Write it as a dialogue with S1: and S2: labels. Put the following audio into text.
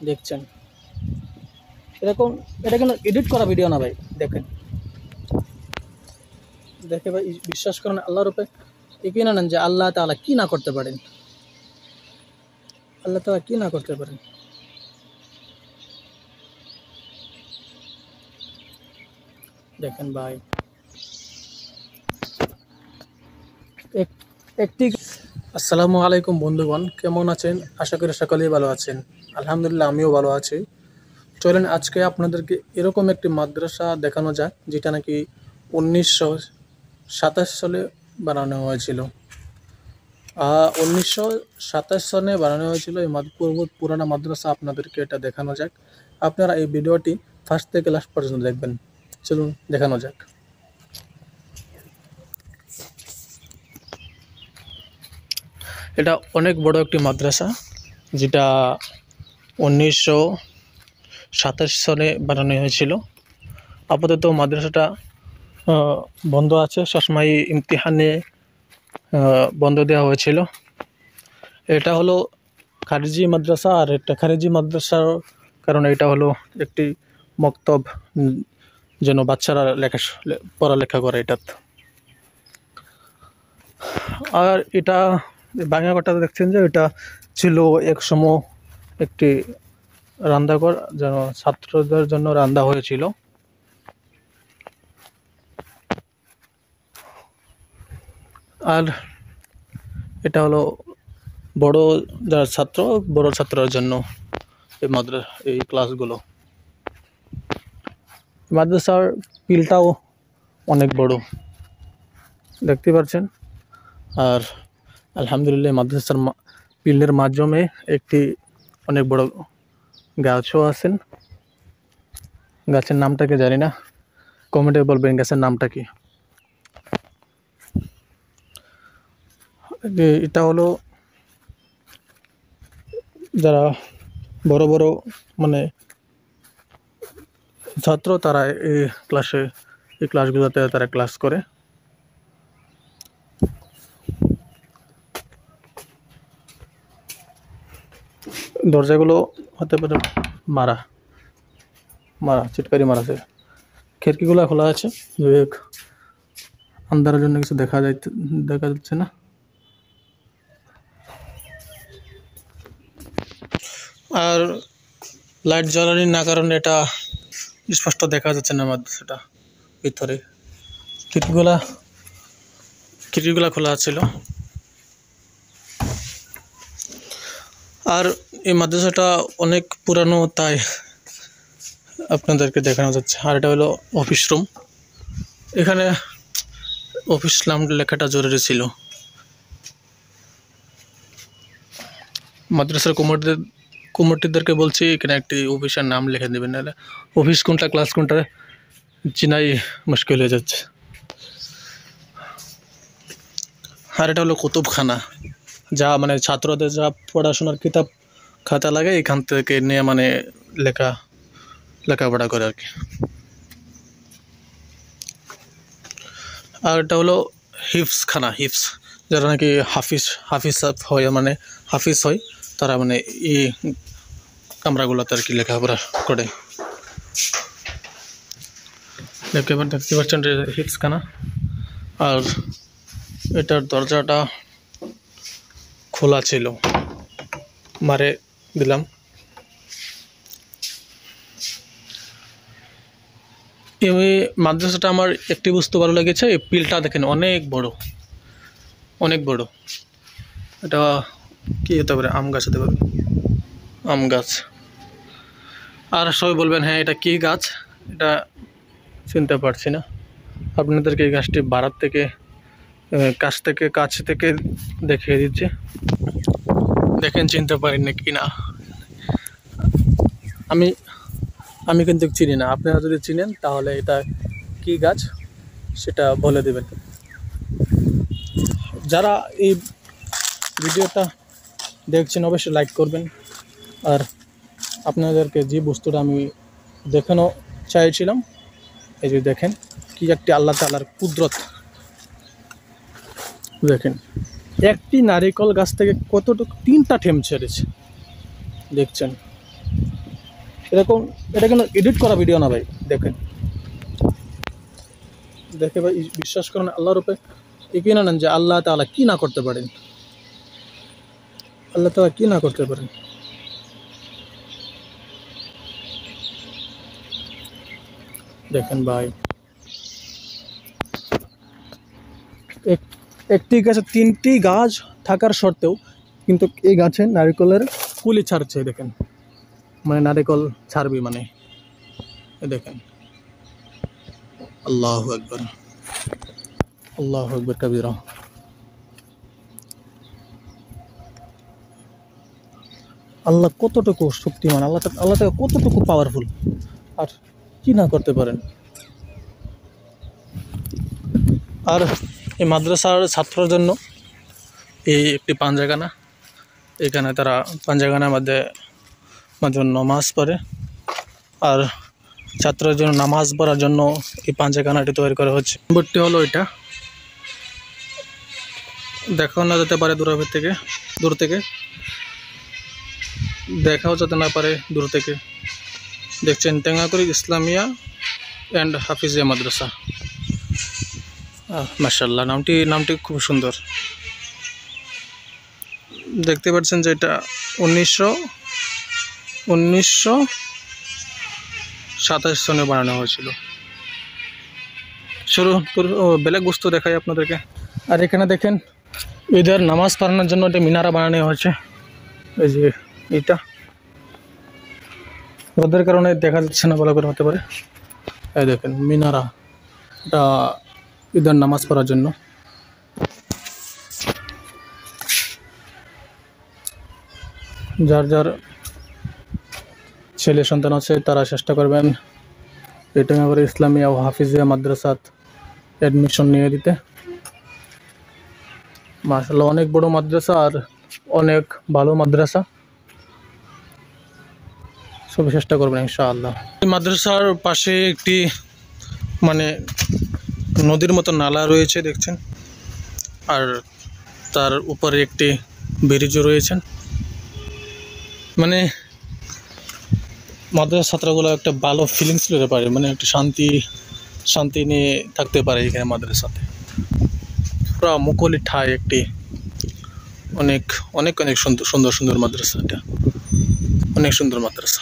S1: দেখছেন এরকম, এটা কিন্তু এডিট করা ভিডিও না ভাই। দেখেন, দেখে ভাই বিশ্বাস করেন আল্লাহর উপরে এগিয়ে নেন যে আল্লাহ তাআলা কি না করতে পারেন, আল্লাহ তাআলা কি না করতে পারেন। দেখেন ভাই একটি। আসসালামু আলাইকুম বন্ধুগণ, কেমন আছেন? আশা করি সকলেই ভালো আছেন। আলহামদুলিল্লাহ আমিও ভালো আছি। চলেন আজকে আপনাদেরকে এরকম একটি মাদ্রাসা দেখানো যাক যেটা নাকি 1927 সালে বানানো হয়েছিল। 1927 সালে বানানো হয়েছিল এই পুরানা মাদ্রাসা। আপনাদেরকে এটা দেখানো যাক। আপনারা এই ভিডিওটি ফার্স্ট থেকে লাস্ট পর্যন্ত দেখবেন। চলুন দেখানো যাক। এটা অনেক বড় একটি মাদ্রাসা যেটা 1927 সালে বানানো হয়েছিল। আপাতত মাদ্রাসাটা বন্ধ আছে, সবসময় ইমতিহানে বন্ধ দেওয়া হয়েছিল। এটা হলো খারিজি মাদ্রাসা, আর এটা খারিজি মাদ্রাসার কারণে এটা হলো একটি মক্তব, যেন বাচ্চারা পড়ালেখা করে এটা। আর এটা বাংলাঘরটা দেখছেন যে এটা ছিল এক সময় একটি রান্নাঘর, যেন ছাত্রদের জন্য রান্না হয়েছিল। আর এটা হলো বড় যারা ছাত্র, বড় ছাত্রদের জন্য এই ক্লাসগুলো। মাদ্রাসার পিলটাও অনেক বড়, দেখতে পাচ্ছেন। আর আলহামদুলিল্লাহ মাদ্রাসার পিলের মাধ্যমে একটি অনেক বড় গাছও আছেন। গাছের নামটাকে জানি না, কমেন্টে বলবেন গাছের নামটা কি। এটা হলো যারা বড় বড় মানে ছাত্র, তারা এই ক্লাসগুলোতে তারা ক্লাস করে। দরজাগুলো হতে পারে মারা চিটকারি মারা আছে। খিড়কিগুলো খোলা আছে, আন্ধারের জন্য কিছু দেখা যাচ্ছে না। আর লাইট জ্বালানি না কারণে এটা স্পষ্ট দেখা যাচ্ছে না মাদ্রাসাটা ভিতরে। খিড়কিগুলা খোলা ছিল। আর এই মাদ্রাসাটা অনেক পুরানো, তাই আপনাদেরকে দেখানো যাচ্ছে। আর এটা হলো অফিস রুম। এখানে অফিস নাম লেখাটা জরুরি ছিল। মাদ্রাসার কমিটিদেরকে বলছি এখানে একটি অফিসের নাম লিখে দেবেন, নাহলে অফিস কোনটা ক্লাস কোনটা চিনাই মুশকিল হয়ে যাচ্ছে। আর এটা হলো কুতুবখানা, যা মানে ছাত্রদের যা পড়াশোনার কিতাব খাতা লাগে এখান থেকে নিয়ে মানে লেখাপড়া করে আর কি। আর এটা হলো হিফজখানা, যারা নাকি হাফিজ হয়, মানে হাফিজ হয়, তারা মানে এই কামরাগুলোতে আর কি লেখাপড়া করে। দেখতে পাচ্ছেন হিফজখানা। আর এটার দরজাটা খোলা ছিল, মারে দিলাম। এই মাদ্রাসাটা আমার একটি বস্তু ভালো লেগেছে, এই পিলটা দেখেন অনেক বড়। এটা কি হতে পারে? আম গাছ হতে পারে, আম গাছ। আর সবাই বলবেন হ্যাঁ এটা কি গাছ, এটা চিনতে পারছি না। আপনাদেরকে এই গাছটি কাছ থেকে দেখিয়ে দিচ্ছে, দেখেন চিনতে পারেন না কি না। আমি কিন্তু চিনি না, আপনারা যদি চিনেন তাহলে এটা কি গাছ সেটা বলে দেবেন। যারা এই ভিডিওটা দেখছেন অবশ্যই লাইক করবেন। আর আপনাদেরকে যে বস্তুটা আমি দেখানো চাইছিলাম, এই যে দেখেন কি একটি আল্লাহ তাআলার কুদরত। দেখেন একটি নারিকেল গাছ থেকে কতটুকু 3টা ঠেম ছেড়েছে, দেখছেন। এরকম, এটা কিন্তু এডিট করা ভিডিও না ভাই। দেখেন, দেখে ভাই বিশ্বাস করেন আল্লাহর উপরে এগিয়ে নেন যে আল্লাহ তাআলা কি না করতে পারেন, আল্লাহ তাআলা কি না করতে পারেন। দেখেন ভাই, একটি গাছে 3টি গাছ থাকার সত্ত্বেও কিন্তু এই গাছে নারকেলের কুলি ছাড়ছে। দেখেন, মানে নারকেল ছাড়বি মানে, দেখেন। আল্লাহু আকবার, আল্লাহু আকবার কবীরা। আল্লাহ কতটুকু শক্তিমান, আল্লাহ তাআলা কতটুকু পাওয়ারফুল, আর কি না করতে পারেন। আর এই মাদ্রাসার ছাত্রর জন্য এই একটি পাঞ্জাখানা, এখানে তারা পাঞ্জাখানার মধ্যে নামাজ পড়ে। আর ছাত্রের জন্য নামাজ পড়ার জন্য এই পাঞ্জাখানাটি তৈরি করা হচ্ছে। নম্বরটি হলো এটা, দেখাও না যেতে পারে দূর থেকে দেখাও যেতে না পারে দূর থেকে। দেখছেন টেঙ্গাকুড়ি ইসলামিয়া অ্যান্ড হাফিজিয়া মাদ্রাসা। মাশাআল্লাহ, নামটি খুব সুন্দর। দেখতে পাচ্ছেন যে এটা 1927 সনে বানানো হয়েছিল। বেলেগ বস্তু দেখাই আপনাদেরকে। আর এখানে দেখেন ঈদের নামাজ পড়ানোর জন্য একটা মিনারা বানানো হয়েছে। এই যে এটা রোদের কারণে দেখা যাচ্ছে না ভালো করে, হতে পারে। এই দেখেন মিনারা, এটা ঈদের নামাজ পড়ার জন্য। যার যার ছেলে সন্তান আছে তারা চেষ্টা করবেন এই টেঙ্গাকুড়ি ইসলামিয়া ও হাফিজিয়া মাদ্রাসাত অ্যাডমিশন নিয়ে দিতে। মাশাআল্লাহ, অনেক বড় মাদ্রাসা আর অনেক ভালো মাদ্রাসা, সব চেষ্টা করবেন ইনশাআল্লাহ। এই মাদ্রাসার পাশে একটি মানে নদীর মতো নালা রয়েছে দেখছেন, আর তার উপরে একটি ব্রিজও রয়েছেন। মানে মাদ্রাসা ছাত্রগুলো একটা ভালো ফিলিংস পেতে পারে, মানে একটা শান্তি নিয়ে থাকতে পারে এখানে মাদ্রাসাতে। পুরো মুকলি ঠাই একটি, অনেক অনেক অনেক সুন্দর মাদ্রাসা, এটা অনেক সুন্দর মাদ্রাসা।